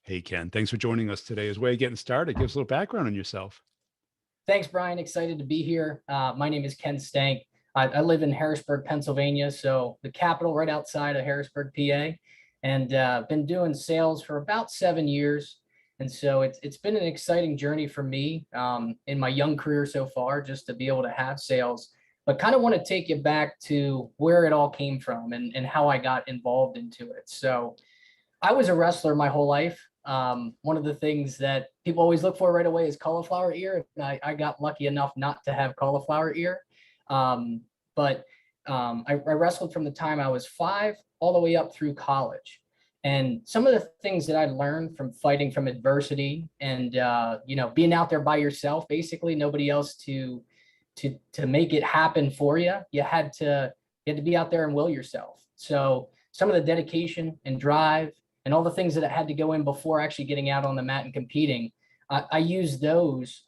Hey, Ken, thanks for joining us today. As way of getting started, give us a little background on yourself. Thanks, Brian. Excited to be here. My name is Ken Stank. I live in Harrisburg, Pennsylvania, so the capital right outside of Harrisburg, PA, and been doing sales for about 7 years. And so it's been an exciting journey for me in my young career so far, just to be able to have sales. But kind of want to take you back to where it all came from and how I got involved into it. So I was a wrestler my whole life. One of the things that people always look for right away is cauliflower ear. And I got lucky enough not to have cauliflower ear. But I wrestled from the time I was 5 all the way up through college. And some of the things that I learned from fighting from adversity and being out there by yourself, basically nobody else to make it happen for you. You had to be out there and will yourself. So some of the dedication and drive and all the things that had to go in before actually getting out on the mat and competing, I use those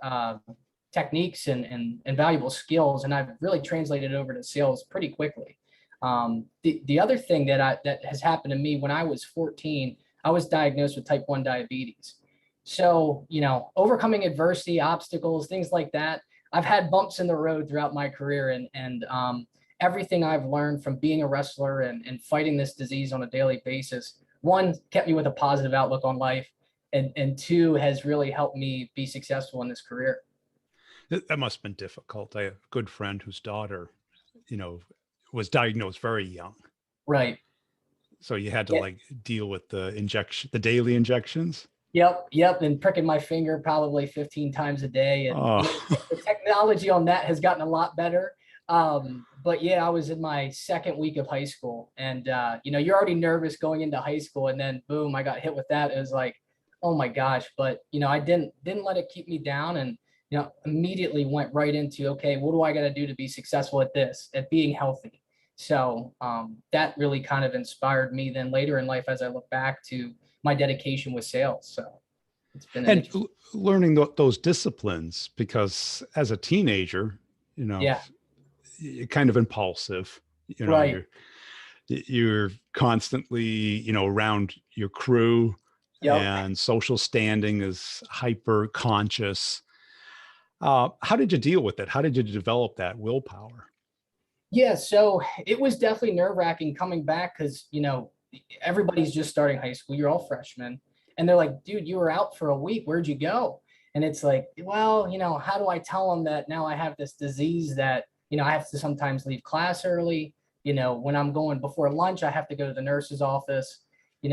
techniques and valuable skills, and I've really translated over to sales pretty quickly. The other thing that has happened to me when I was 14, I was diagnosed with type 1 diabetes. So, overcoming adversity, obstacles, things like that. I've had bumps in the road throughout my career, and everything I've learned from being a wrestler and fighting this disease on a daily basis, one, kept me with a positive outlook on life, and two, has really helped me be successful in this career. That must have been difficult. I have a good friend whose daughter, you know, was diagnosed very young. Right. So you had to Yeah. like deal with the daily injections. Yep. And pricking my finger probably 15 times a day. And Oh, the technology on that has gotten a lot better. But yeah, I was in my second week of high school, and you're already nervous going into high school, and then boom, I got hit with that. It was like, oh my gosh. But I didn't let it keep me down, and immediately went right into, okay, what do I got to do to be successful at this, at being healthy? So that really kind of inspired me then later in life as I look back to my dedication with sales. So it's been an and interesting, learning those disciplines, because as a teenager, you know, yeah, you're kind of impulsive. You know, right. you're constantly, around your crew, Yep. and social standing is hyper conscious. How did you deal with it? How did you develop that willpower? Yeah, so it was definitely nerve-wracking coming back because, everybody's just starting high school. You're all freshmen. And they're like, dude, you were out for a week. Where'd you go? And it's like, well, how do I tell them that now I have this disease that, I have to sometimes leave class early. When I'm going before lunch, I have to go to the nurse's office.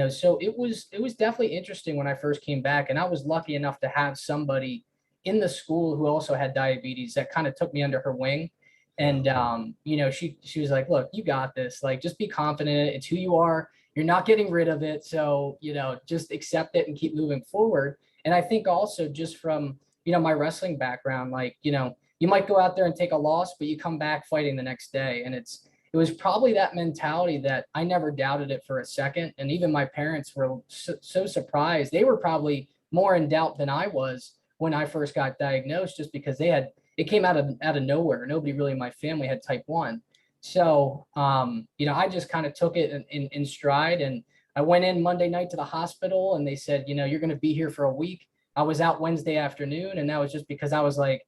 So it was definitely interesting when I first came back. And I was lucky enough to have somebody in the school who also had diabetes that kind of took me under her wing. Yeah. And she was like, look, you got this. Like, just be confident. It's who you are. You're not getting rid of it. So, just accept it and keep moving forward. And I think also just from, my wrestling background, like, you might go out there and take a loss, but you come back fighting the next day. And it was probably that mentality that I never doubted it for a second. And even my parents were so surprised. They were probably more in doubt than I was when I first got diagnosed, just because it came out of nowhere. Nobody really in my family had type 1. So, I just kind of took it in stride, and I went in Monday night to the hospital, and they said, you're going to be here for a week. I was out Wednesday afternoon, and that was just because I was like,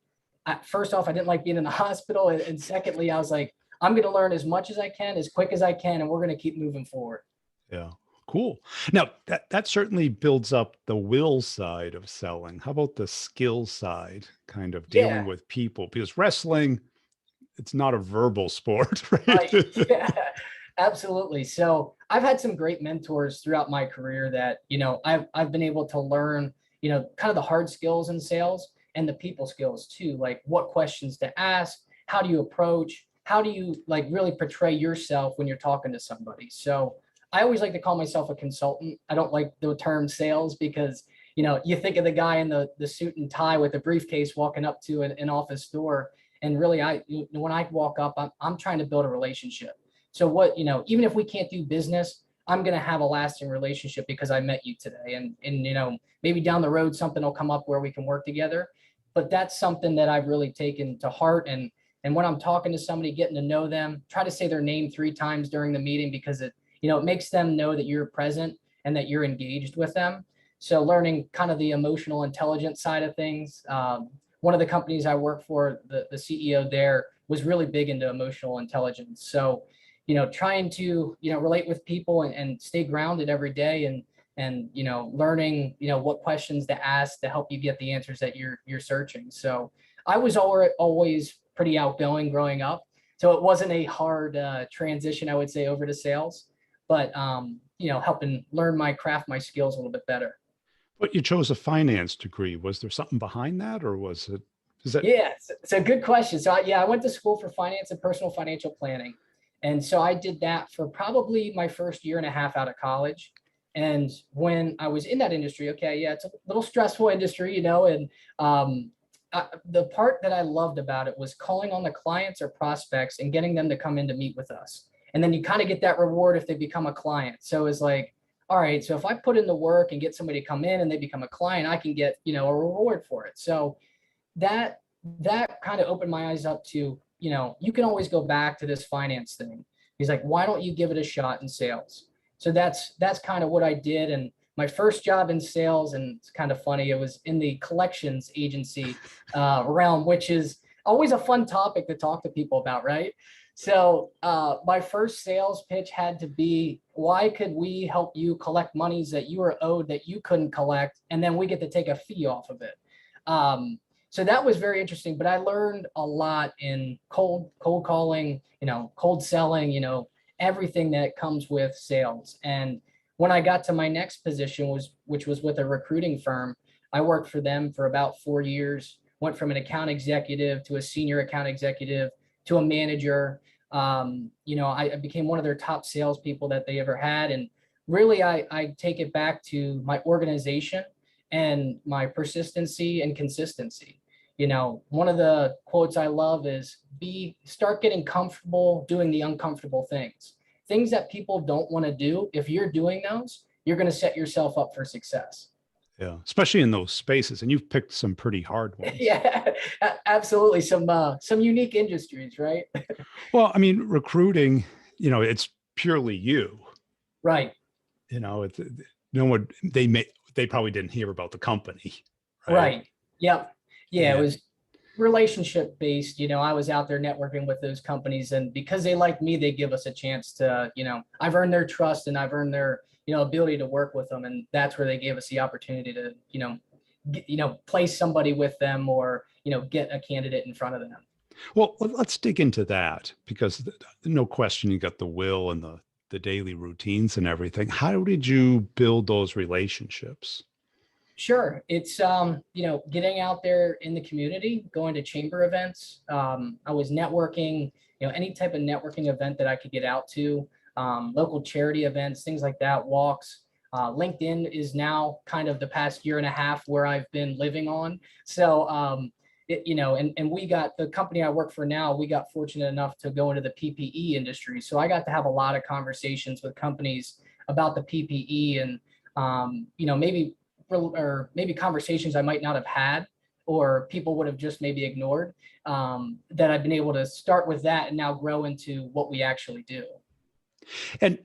first off, I didn't like being in the hospital. And secondly, I was like, I'm going to learn as much as I can, as quick as I can, and we're going to keep moving forward. Yeah. Cool. Now that certainly builds up the will side of selling. How about the skill side, kind of dealing Yeah. with people? Because wrestling, it's not a verbal sport, right? Right. Yeah, absolutely. So I've had some great mentors throughout my career that, I've been able to learn, kind of the hard skills in sales and the people skills too, like what questions to ask, how do you approach, how do you like really portray yourself when you're talking to somebody. So I always like to call myself a consultant. I don't like the term sales because, you think of the guy in the suit and tie with a briefcase walking up to an office door. And really, when I walk up, I'm trying to build a relationship. So what, even if we can't do business, I'm going to have a lasting relationship because I met you today. And maybe down the road, something will come up where we can work together. But that's something that I've really taken to heart. And when I'm talking to somebody, getting to know them, try to say their name 3 times during the meeting because it makes them know that you're present and that you're engaged with them. So learning kind of the emotional intelligence side of things. One of the companies I work for, the CEO there was really big into emotional intelligence. So, trying to, relate with people and stay grounded every day, and learning, what questions to ask to help you get the answers that you're searching. So I was always pretty outgoing growing up. So it wasn't a hard transition, I would say, over to sales, but helping learn my craft, my skills a little bit better. But you chose a finance degree. Was there something behind that, or is that Yeah, it's a good question. So I went to school for finance and personal financial planning. And so I did that for probably my first year and a half out of college. And when I was in that industry, okay, yeah, it's a little stressful industry, and the part that I loved about it was calling on the clients or prospects and getting them to come in to meet with us. And then you kind of get that reward if they become a client. So it's like, all right, so if I put in the work and get somebody to come in and they become a client, I can get, a reward for it. So that kind of opened my eyes up to, you can always go back to this finance thing. He's like, why don't you give it a shot in sales? So that's kind of what I did. And my first job in sales, and it's kind of funny, it was in the collections agency realm, which is always a fun topic to talk to people about, right? So my first sales pitch had to be, why could we help you collect monies that you were owed that you couldn't collect, and then we get to take a fee off of it. So that was very interesting, but I learned a lot in cold calling, cold selling, everything that comes with sales. And when I got to my next position, which was with a recruiting firm, I worked for them for about 4 years, went from an account executive to a senior account executive to a manager. I became one of their top salespeople that they ever had. And really, I take it back to my organization and my persistency and consistency. One of the quotes I love is start getting comfortable doing the uncomfortable things that people don't want to do. If you're doing those, you're going to set yourself up for success. yeah, especially in those spaces, and you've picked some pretty hard ones. Yeah, absolutely. Some unique industries, right? Well, I mean, recruiting, it's purely you. Right. It's no one they probably didn't hear about the company, right? Right. Yep. Yeah, it And was relationship based. I was out there networking with those companies, and because they like me, they give us a chance to, I've earned their trust and I've earned their, ability to work with them. And that's where they gave us the opportunity to, place somebody with them, or, get a candidate in front of them. well, let's dig into that because no question you got the will and the daily routines and everything. How did you build those relationships? Sure. It's, getting out there in the community, going to chamber events. I was networking, any type of networking event that I could get out to, local charity events, things like that, walks. LinkedIn is now kind of the past year and a half where I've been living on. So, and we got the company I work for now, we got fortunate enough to go into the PPE industry. So I got to have a lot of conversations with companies about the PPE and, maybe conversations I might not have had, or people would have just maybe ignored, that I've been able to start with that and now grow into what we actually do. And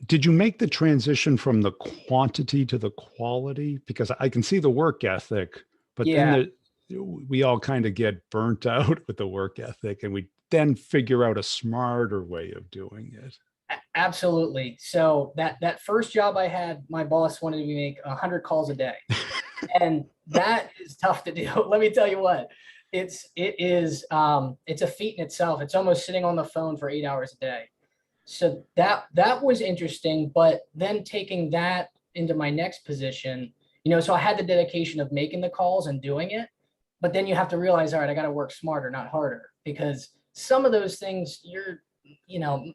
did you make the transition from the quantity to the quality? Because I can see the work ethic, but then Yeah, we all kind of get burnt out with the work ethic, and we then figure out a smarter way of doing it. absolutely. So that first job I had, my boss wanted me to make 100 calls a day, and that is tough to do. Let me tell you what, it's a feat in itself. It's almost sitting on the phone for 8 hours a day. So that was interesting, but then taking that into my next position, so I had the dedication of making the calls and doing it, but then you have to realize, all right, I got to work smarter, not harder, because some of those things you're,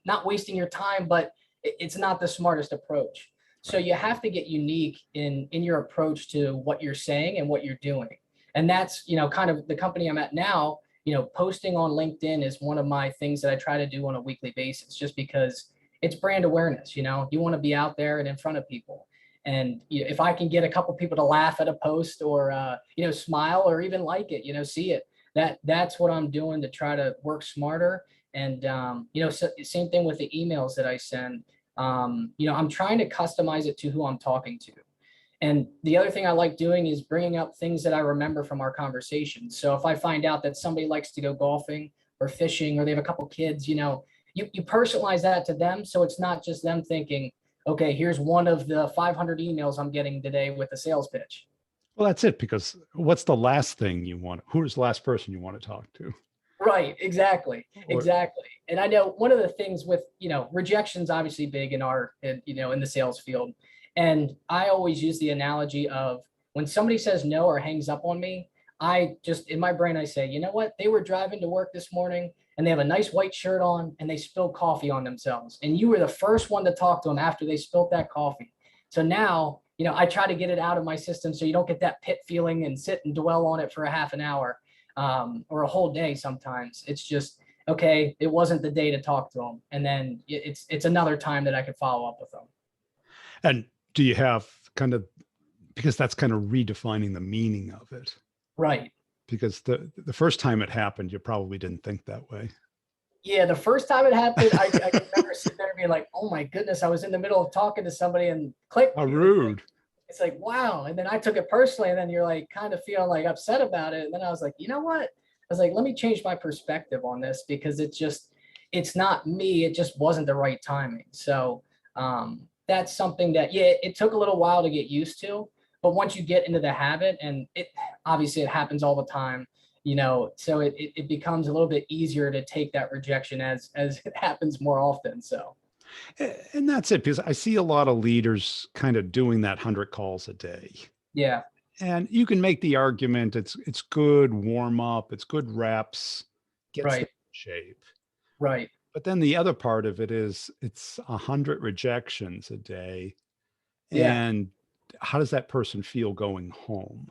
not wasting your time, but it's not the smartest approach. So you have to get unique in your approach to what you're saying and what you're doing. And that's, kind of the company I'm at now. Posting on LinkedIn is one of my things that I try to do on a weekly basis, just because it's brand awareness. You want to be out there and in front of people. And if I can get a couple people to laugh at a post, or, smile, or even like it, see it, that's what I'm doing to try to work smarter. And, same thing with the emails that I send. I'm trying to customize it to who I'm talking to. And the other thing I like doing is bringing up things that I remember from our conversations. So if I find out that somebody likes to go golfing or fishing, or they have a couple kids, you personalize that to them. So it's not just them thinking, okay, here's one of the 500 emails I'm getting today with a sales pitch. Well, that's it, because what's the last thing you want? Who's the last person you want to talk to? Right, exactly, Or exactly. And I know one of the things with, rejection's obviously big in the sales field. And I always use the analogy of when somebody says no or hangs up on me, I just in my brain I say, you know what? They were driving to work this morning and they have a nice white shirt on and they spilled coffee on themselves. And you were the first one to talk to them after they spilled that coffee. So now, I try to get it out of my system so you don't get that pit feeling and sit and dwell on it for a half an hour or a whole day. Sometimes it's just, okay, it wasn't the day to talk to them. And then it's another time that I could follow up with them. and do you have kind of, because that's kind of redefining the meaning of it. Right. Because the first time it happened, you probably didn't think that way. Yeah, the first time it happened, I remember sitting there and being like, oh my goodness, I was in the middle of talking to somebody and click. How rude. It's like, wow. And then I took it personally, and then you're like kind of feeling like upset about it. And then I was like, you know what? I was like, let me change my perspective on this, because it's not me. It just wasn't the right timing. So that's something that, yeah, it took a little while to get used to. But once you get into the habit, and obviously it happens all the time, so it becomes a little bit easier to take that rejection as it happens more often. So. And that's it, because I see a lot of leaders kind of doing that 100 calls a day. Yeah. And you can make the argument it's good warm up, it's good reps, gets them Right. in shape. Right. But then the other part of it is it's 100 rejections a day. Yeah. And how does that person feel going home?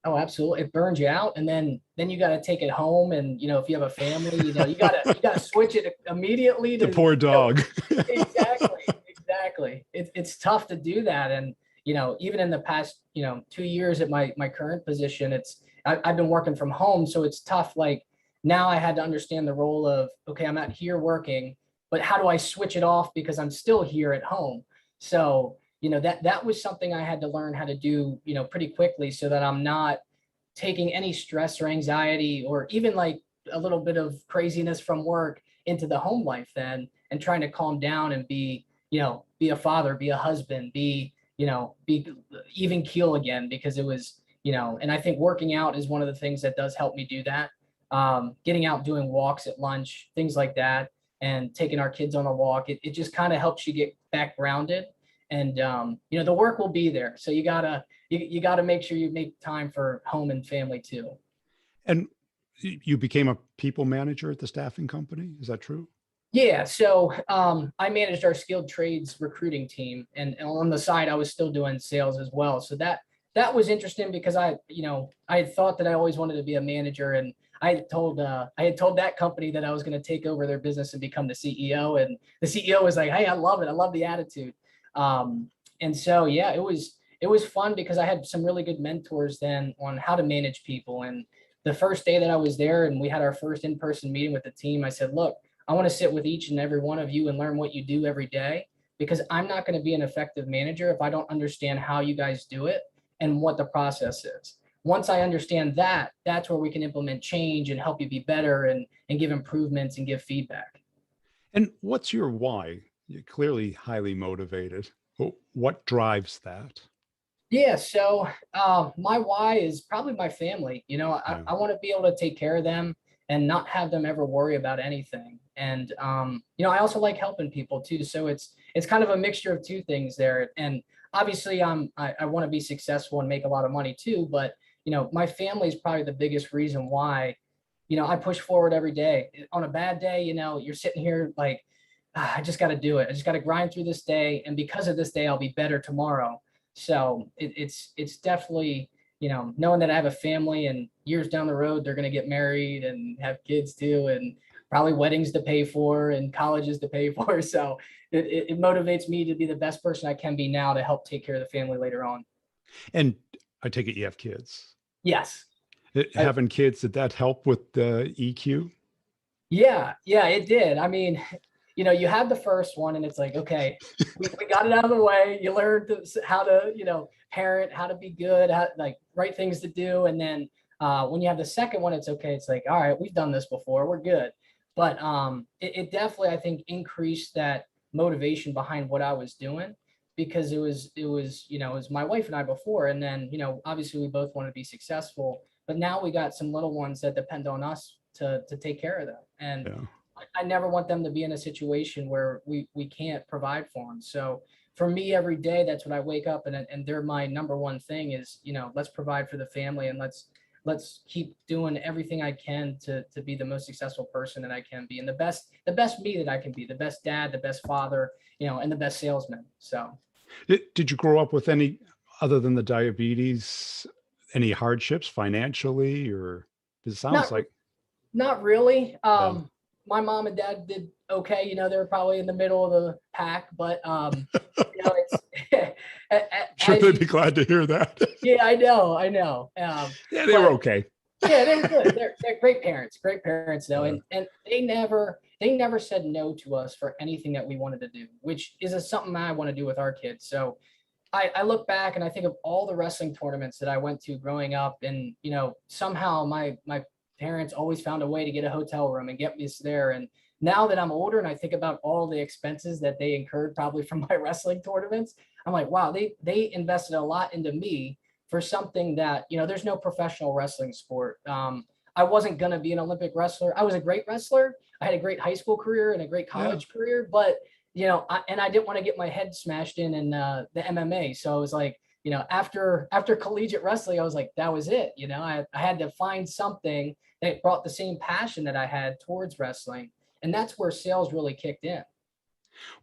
Oh, absolutely. It burns you out. And then you got to take it home. And, if you have a family, you gotta switch it immediately The to, poor dog. exactly, exactly. It's tough to do that. And, even in the past, 2 years at my current position, I've been working from home. So it's tough. Like now I had to understand the role of, okay, I'm out here working, but how do I switch it off because I'm still here at home? So, that was something I had to learn how to do, pretty quickly, so that I'm not taking any stress or anxiety or even like a little bit of craziness from work into the home life then, and trying to calm down and be a father, be a husband, be even keel again, because it was, and I think working out is one of the things that does help me do that. Getting out, doing walks at lunch, things like that, and taking our kids on a walk, it just kind of helps you get back grounded. And the work will be there, so you gotta make sure you make time for home and family too. And you became a people manager at the staffing company. Is that true? Yeah, so I managed our skilled trades recruiting team, and on the side I was still doing sales as well. So that was interesting, because I had thought that I always wanted to be a manager, and I had told that company that I was going to take over their business and become the CEO, and the CEO was like, hey, I love it, I love the attitude. And so, yeah, it was fun, because I had some really good mentors then on how to manage people. And the first day that I was there and we had our first in-person meeting with the team, I said, look, I want to sit with each and every one of you and learn what you do every day, because I'm not going to be an effective manager if I don't understand how you guys do it and what the process is. Once I understand that, that's where we can implement change and help you be better, and give improvements and give feedback. And what's your why? You're clearly highly motivated. What drives that? Yeah, so my why is probably my family. I, Yeah. I want to be able to take care of them and not have them ever worry about anything. And I also like helping people too. So it's kind of a mixture of two things there. And obviously, I want to be successful and make a lot of money too. But my family is probably the biggest reason why I push forward every day. On a bad day, you're sitting here like, I just got to do it. I just got to grind through this day, and because of this day, I'll be better tomorrow. So it's definitely, knowing that I have a family, and years down the road they're going to get married and have kids too, and probably weddings to pay for and colleges to pay for. So it motivates me to be the best person I can be now to help take care of the family later on. And I take it you have kids. Yes. I, Having kids, did that help with the EQ? yeah, yeah, it did. I mean, you have the first one and it's like, okay, we got it out of the way. You learned how to, parent, how to be good, how, like right things to do. And then when you have the second one, it's okay. It's like, all right, we've done this before. We're good. But it definitely, I think, increased that motivation behind what I was doing because it was my wife and I before. And then, obviously we both want to be successful, but now we got some little ones that depend on us to take care of them. And Yeah. I never want them to be in a situation where we can't provide for them. So for me, every day, that's what I wake up and they're my number one thing is, let's provide for the family and let's keep doing everything I can to be the most successful person that I can be and the best me that I can be, the best dad, the best father, and the best salesman. So Did you grow up with any, other than the diabetes, any hardships financially, or it sounds not like, not really. yeah. My mom and dad did okay. They were probably in the middle of the pack, but it's Sure, as they'd you, be glad to hear that. yeah, I know. Yeah, they were But okay. yeah, they were good. They're great parents though, Yeah. and they never said no to us for anything that we wanted to do, which is something I want to do with our kids. So I look back and I think of all the wrestling tournaments that I went to growing up, and somehow my parents always found a way to get a hotel room and get me there. And now that I'm older and I think about all the expenses that they incurred probably from my wrestling tournaments, I'm like, wow, they invested a lot into me for something that there's no professional wrestling sport. I wasn't gonna be an Olympic wrestler. I was a great wrestler. I had a great high school career and a great Yeah. college career, but I didn't want to get my head smashed in the MMA. So I was like, after collegiate wrestling, I was like, that was it. I had to find something that brought the same passion that I had towards wrestling, and that's where sales really kicked in.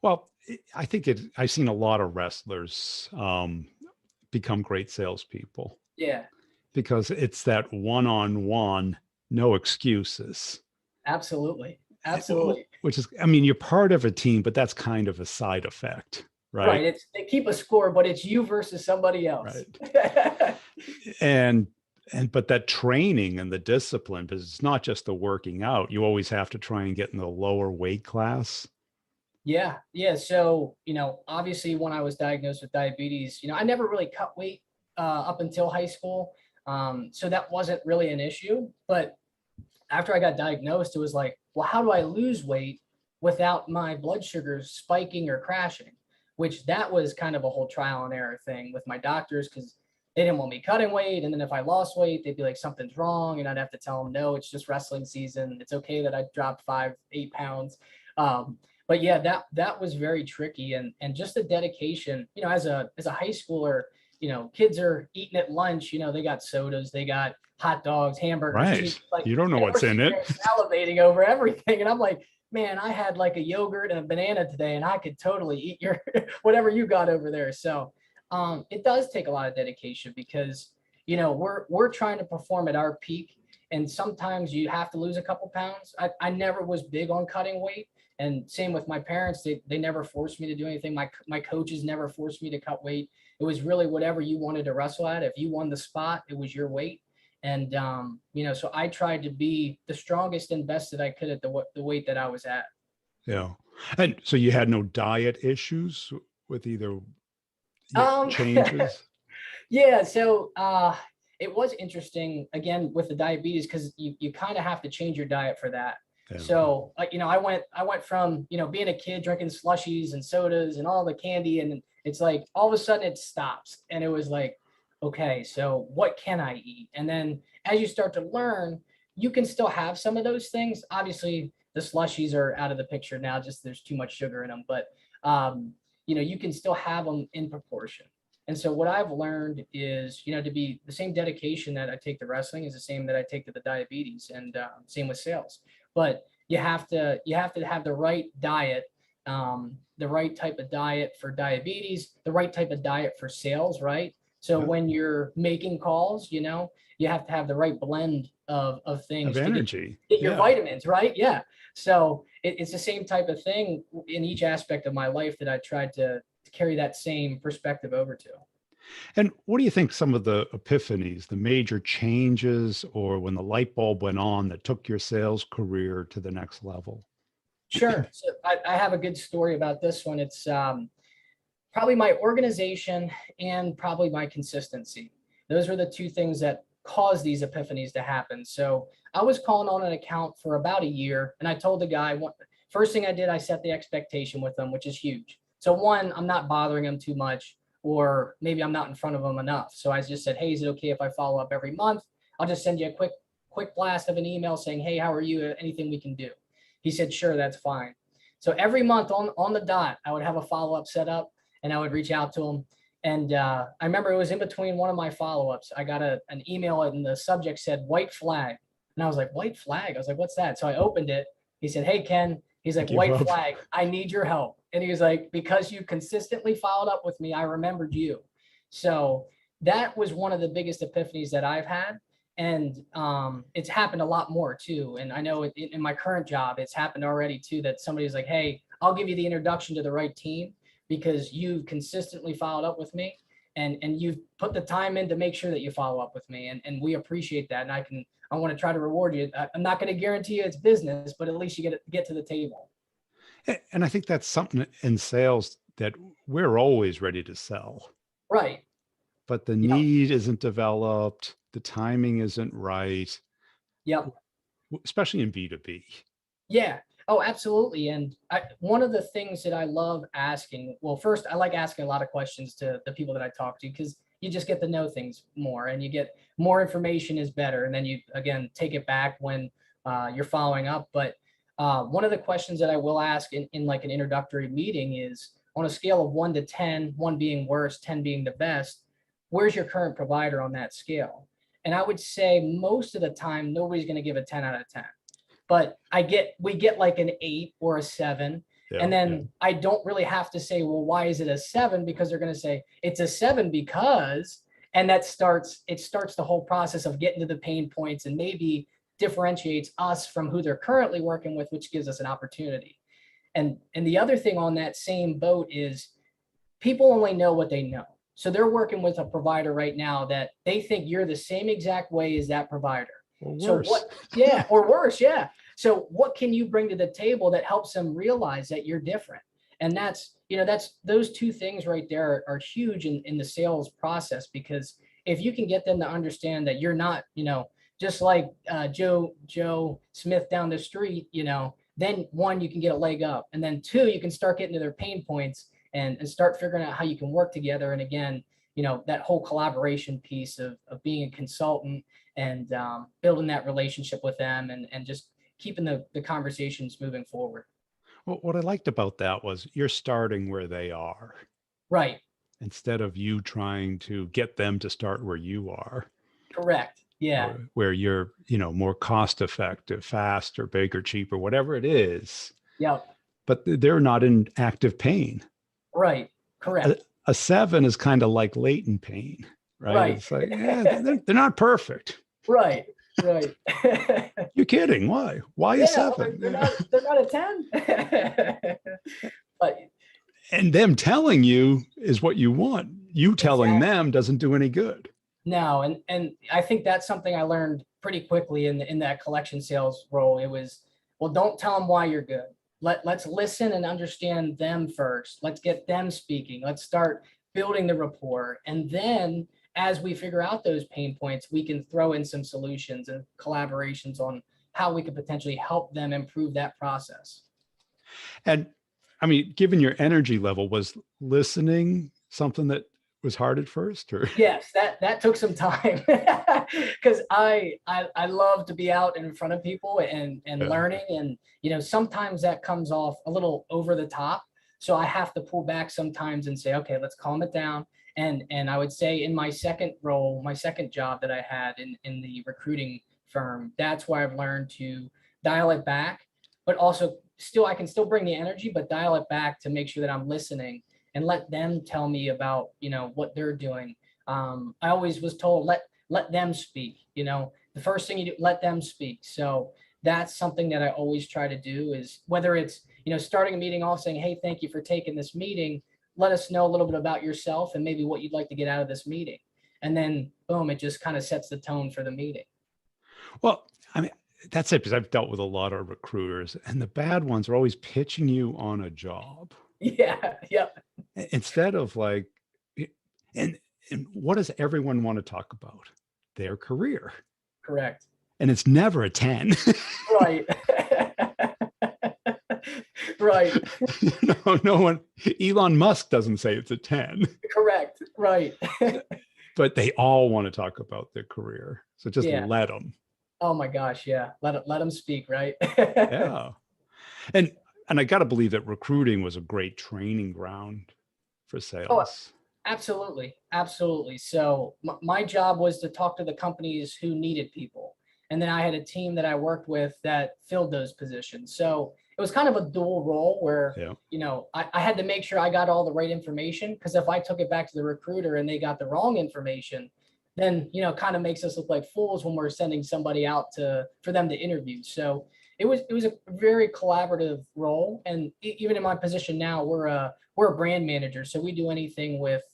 Well, I think I've seen a lot of wrestlers become great salespeople Yeah, because it's that one-on-one, no excuses, absolutely, absolutely. which is, I mean, you're part of a team, but that's kind of a side effect, right? Right. They keep a score, but it's you versus somebody else. Right. And but that training and the discipline, because it's not just the working out, you always have to try and get in the lower weight class. Yeah, yeah. So, obviously when I was diagnosed with diabetes, I never really cut weight up until high school. So that wasn't really an issue. But after I got diagnosed, it was like, well, how do I lose weight without my blood sugars spiking or crashing? Which that was kind of a whole trial and error thing with my doctors because they didn't want me cutting weight. And then if I lost weight, they'd be like, something's wrong. And I'd have to tell them, no, it's just wrestling season. It's okay that I dropped 5, 8 pounds. But yeah, that was very tricky, and just the dedication, as a high schooler, kids are eating at lunch, they got sodas, they got hot dogs, hamburgers, Right. cheese, like, You don't know we're what's in sitting there it. salivating over everything, and I'm like, man, I had like a yogurt and a banana today, and I could totally eat your whatever you got over there. So it does take a lot of dedication because we're trying to perform at our peak, and sometimes you have to lose a couple pounds. I never was big on cutting weight. And same with my parents, they never forced me to do anything. My coaches never forced me to cut weight. It was really whatever you wanted to wrestle at. If you won the spot, it was your weight. And so I tried to be the strongest and best that I could at the weight that I was at. Yeah. And so you had no diet issues with either Um, changes? yeah, so it was interesting again with the diabetes because you kind of have to change your diet for that. Yeah. So like I went from being a kid drinking slushies and sodas and all the candy, and it's like all of a sudden it stops, and it was like, okay, so what can I eat? And then as you start to learn, you can still have some of those things. Obviously, the slushies are out of the picture now, just there's too much sugar in them, but you can still have them in proportion. And so what I've learned is, to be the same dedication that I take to wrestling is the same that I take to the diabetes, and same with sales. But you have to have the right diet, the right type of diet for diabetes, the right type of diet for sales, right? So Yeah. when you're making calls, you have to have the right blend of Of things to energy. get your Yeah. vitamins, right? Yeah. So it's the same type of thing in each aspect of my life that I tried to carry that same perspective over to. And what do you think some of the epiphanies, the major changes, or when the light bulb went on that took your sales career to the next level? Sure. So I have a good story about this one. It's probably my organization and probably my consistency. Those were the two things that caused these epiphanies to happen. So I was calling on an account for about a year, and I told the guy, first thing I did, I set the expectation with them, which is huge. So one, I'm not bothering them too much, or maybe I'm not in front of them enough. So I just said, hey, is it okay if I follow up every month? I'll just send you a quick blast of an email saying, hey, how are you? Anything we can do? He said, sure, that's fine. So every month on the dot, I would have a follow-up set up, and I would reach out to him. And I remember it was in between one of my follow-ups. I got an email and the subject said white flag. And I was like, white flag? I was like, what's that? So I opened it. He said, hey, Ken. He's like, white flag, I need your help. And he was like, because you consistently followed up with me, I remembered you. So that was one of the biggest epiphanies that I've had. And it's happened a lot more too. And I know in my current job, it's happened already too, that somebody's like, hey, I'll give you the introduction to the right team because you've consistently followed up with me and you've put the time in to make sure that you follow up with me. And we appreciate that. And I want to try to reward you. I'm not going to guarantee you it's business, but at least you get to the table. And I think that's something in sales that we're always ready to sell. Right. But the need isn't developed. The timing isn't right. Yep. Especially in B2B. Yeah. Oh, absolutely. And one of the things that I love asking, well, first, I like asking a lot of questions to the people that I talk to because you just get to know things more and you get more information is better. And then you, again, take it back when you're following up. But one of the questions that I will ask in like an introductory meeting is on a scale of 1 to 10, 1 being worst, 10 being the best, where's your current provider on that scale? And I would say most of the time, nobody's going to give a 10 out of 10. But we get like an 8 or a 7. Yeah, and then I don't really have to say, well, why is it a 7? Because they're going to say it's a 7 because, and it starts the whole process of getting to the pain points and maybe differentiates us from who they're currently working with, which gives us an opportunity. And the other thing on that same boat is people only know what they know. So they're working with a provider right now that they think you're the same exact way as that provider. Or worse. So what, yeah, or worse, yeah. So what can you bring to the table that helps them realize that you're different? And that's those two things right there are huge in the sales process, because if you can get them to understand that you're not, just like Joe Smith down the street, then one, you can get a leg up. And then two, you can start getting to their pain points and start figuring out how you can work together. And again, that whole collaboration piece of being a consultant and building that relationship with them and just keeping the conversations moving forward. Well, what I liked about that was you're starting where they are. Right. Instead of you trying to get them to start where you are. Correct. Yeah. Where you're, more cost effective, faster, bigger, cheaper, whatever it is. Yep. But they're not in active pain. Right. Correct. A 7 is kind of like latent pain, right? Right. It's like, they're not perfect. Right. Right. You're kidding. Why? Why a 7? They're not a 10. But and them telling you is what you want. You telling them doesn't do any good. No, and I think that's something I learned pretty quickly in that collection sales role. It was, well, don't tell them why you're good. Let's listen and understand them first. Let's get them speaking. Let's start building the rapport. And then as we figure out those pain points, we can throw in some solutions and collaborations on how we could potentially help them improve that process. And I mean, given your energy level, was listening something that was hard at first? Or yes, that took some time because I love to be out in front of people and learning, and sometimes that comes off a little over the top, so I have to pull back sometimes and say, okay, let's calm it down. And I would say in my second role, my second job that I had in the recruiting firm, that's where I've learned to dial it back, but also I can still bring the energy, but dial it back to make sure that I'm listening and let them tell me about, what they're doing. I always was told, let them speak, the first thing you do, let them speak. So that's something that I always try to do, is whether it's, starting a meeting off saying, hey, thank you for taking this meeting. Let us know a little bit about yourself and maybe what you'd like to get out of this meeting. And then boom, it just kind of sets the tone for the meeting. Well, I mean, that's it, because I've dealt with a lot of recruiters, and the bad ones are always pitching you on a job Yeah, yep, instead of like, i- and what does everyone want to talk about? Their career, correct. and it's never a 10. Right. Right. No one, Elon Musk doesn't say it's a 10, Correct. Right. but they all want to talk about their career. So just Yeah. let them. Oh my gosh. Yeah. Let them speak. Right. Yeah. And and I got to believe that recruiting was a great training ground for Oh, sales. absolutely. Absolutely. So my job was to talk to the companies who needed people. And then I had a team that I worked with that filled those positions. So it was kind of a dual role where, Yeah. I had to make sure I got all the right information, because if I took it back to the recruiter and they got the wrong information, then, kind of makes us look like fools when we're sending somebody out for them to interview. So it was a very collaborative role. And even in my position now, we're a brand manager. So we do anything with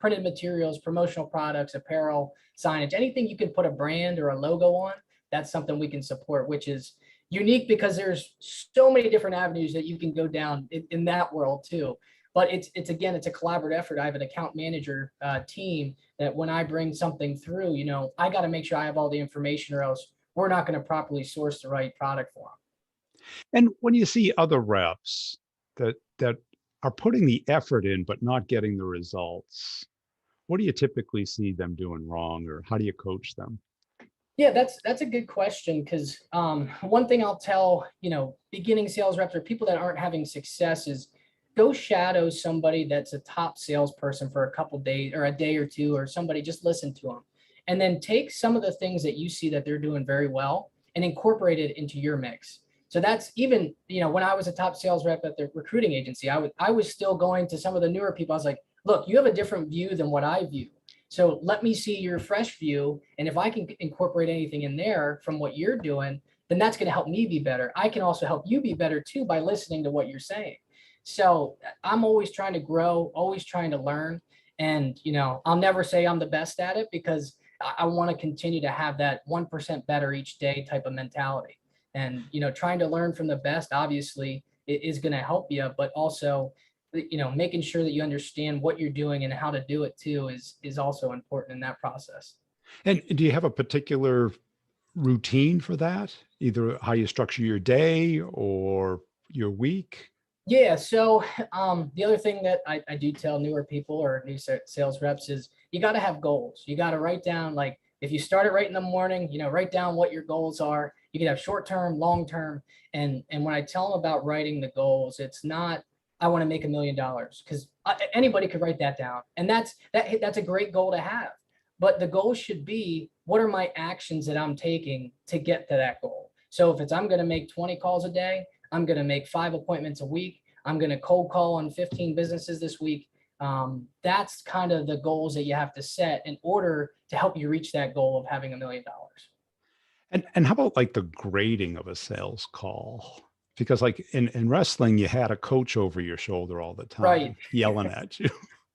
printed materials, promotional products, apparel, signage, anything you can put a brand or a logo on. That's something we can support, which is unique because there's so many different avenues that you can go down in that world too. But it's again, it's a collaborative effort. I have an account manager team that when I bring something through, I got to make sure I have all the information, or else we're not going to properly source the right product for them. And when you see other reps that are putting the effort in but not getting the results, what do you typically see them doing wrong, or how do you coach them? Yeah, that's a good question, because one thing I'll tell beginning sales reps or people that aren't having success is go shadow somebody that's a top salesperson for a couple days or a day or two, or somebody, just listen to them, and then take some of the things that you see that they're doing very well and incorporate it into your mix. So that's even when I was a top sales rep at the recruiting agency, I was still going to some of the newer people. I was like, look, you have a different view than what I view. So let me see your fresh view. And if I can incorporate anything in there from what you're doing, then that's going to help me be better. I can also help you be better too by listening to what you're saying. So I'm always trying to grow, always trying to learn. And, I'll never say I'm the best at it, because I want to continue to have that 1% better each day type of mentality. And, trying to learn from the best, obviously, is going to help you, but also making sure that you understand what you're doing and how to do it too is also important in that process. And do you have a particular routine for that? Either how you structure your day or your week? Yeah. So the other thing that I do tell newer people or new sales reps is you got to have goals. You got to write down, like, if you start it right in the morning, write down what your goals are. You can have short term, long term. And when I tell them about writing the goals, it's not, I want to make $1 million, because anybody could write that down. And that's a great goal to have. But the goal should be, what are my actions that I'm taking to get to that goal? So if it's, I'm going to make 20 calls a day, I'm going to make 5 appointments a week, I'm going to cold call on 15 businesses this week. That's kind of the goals that you have to set in order to help you reach that goal of having $1 million. And how about like the grading of a sales call? Because like in wrestling, you had a coach over your shoulder all the Right. time yelling at you,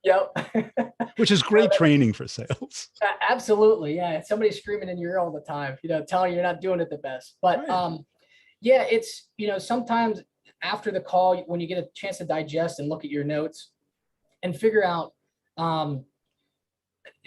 Yep. which is great training for sales. Absolutely. Yeah. Somebody's screaming in your ear all the time, telling you you're not doing it the best. But Right. yeah, it's, sometimes after the call, when you get a chance to digest and look at your notes and figure out, um,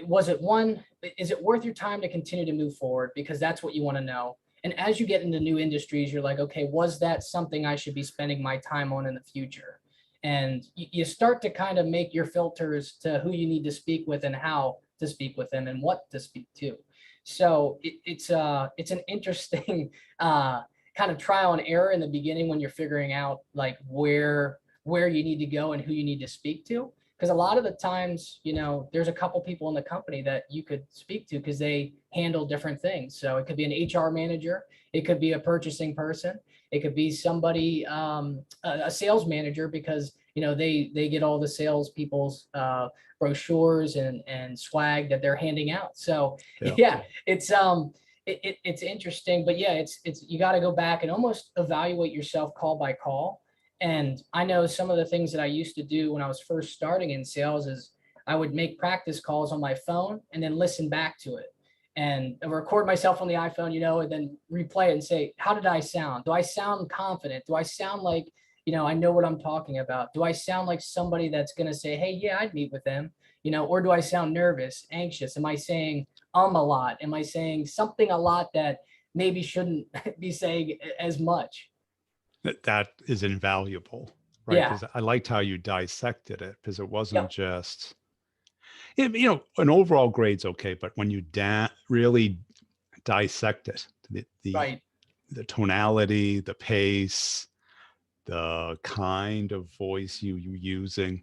was it one, is it worth your time to continue to move forward? Because that's what you want to know. And as you get into new industries, you're like, okay, was that something I should be spending my time on in the future? And you start to kind of make your filters to who you need to speak with and how to speak with them and what to speak to. So it's an interesting kind of trial and error in the beginning when you're figuring out like where you need to go and who you need to speak to, because a lot of the times, there's a couple people in the company that you could speak to because they handle different things. So it could be an HR manager, it could be a purchasing person, it could be somebody, a sales manager, because they get all the sales people's brochures and swag that they're handing out. So Yeah. yeah, it's interesting, but yeah, it's you got to go back and almost evaluate yourself call by call. And I know some of the things that I used to do when I was first starting in sales is I would make practice calls on my phone and then listen back to it. and record myself on the iPhone, and then replay it and say, how did I sound? Do I sound confident? Do I sound like, I know what I'm talking about? Do I sound like somebody that's going to say, hey, yeah, I'd meet with them, or do I sound nervous, anxious? Am I saying a lot? Am I saying something a lot that maybe shouldn't be saying as much? That is invaluable, right? Yeah. Because I liked how you dissected it, because it wasn't Yep. just, an overall grade's okay, but when you really dissect it, Right. the tonality, the pace, the kind of voice you using,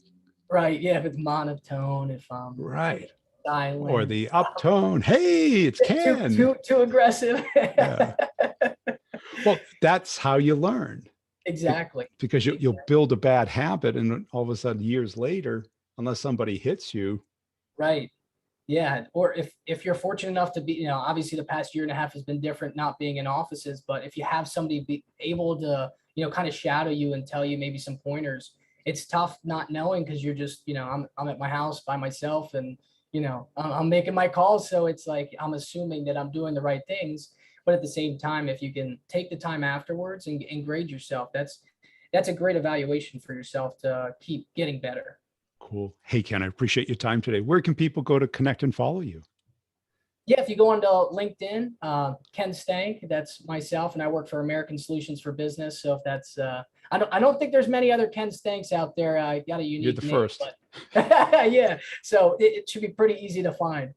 Right. Yeah. If it's monotone, if right? Or silent, the uptone, hey, it's too Ken. too too aggressive. Yeah. Well, that's how you learn. Exactly. Because you'll build a bad habit, and all of a sudden years later, unless somebody hits you. Right. Yeah. Or if you're fortunate enough to be, obviously the past year and a half has been different not being in offices, but if you have somebody be able to, kind of shadow you and tell you maybe some pointers, it's tough not knowing because you're just, I'm at my house by myself and, I'm making my calls. So it's like I'm assuming that I'm doing the right things. But at the same time, if you can take the time afterwards and grade yourself, that's a great evaluation for yourself to keep getting better. Cool. Hey, Ken, I appreciate your time today. Where can people go to connect and follow you? Yeah, if you go onto LinkedIn, Ken Stank, that's myself, and I work for American Solutions for Business. So if that's, I don't think there's many other Ken Stanks out there. I got a You're the unique name, first. but yeah, so it should be pretty easy to find.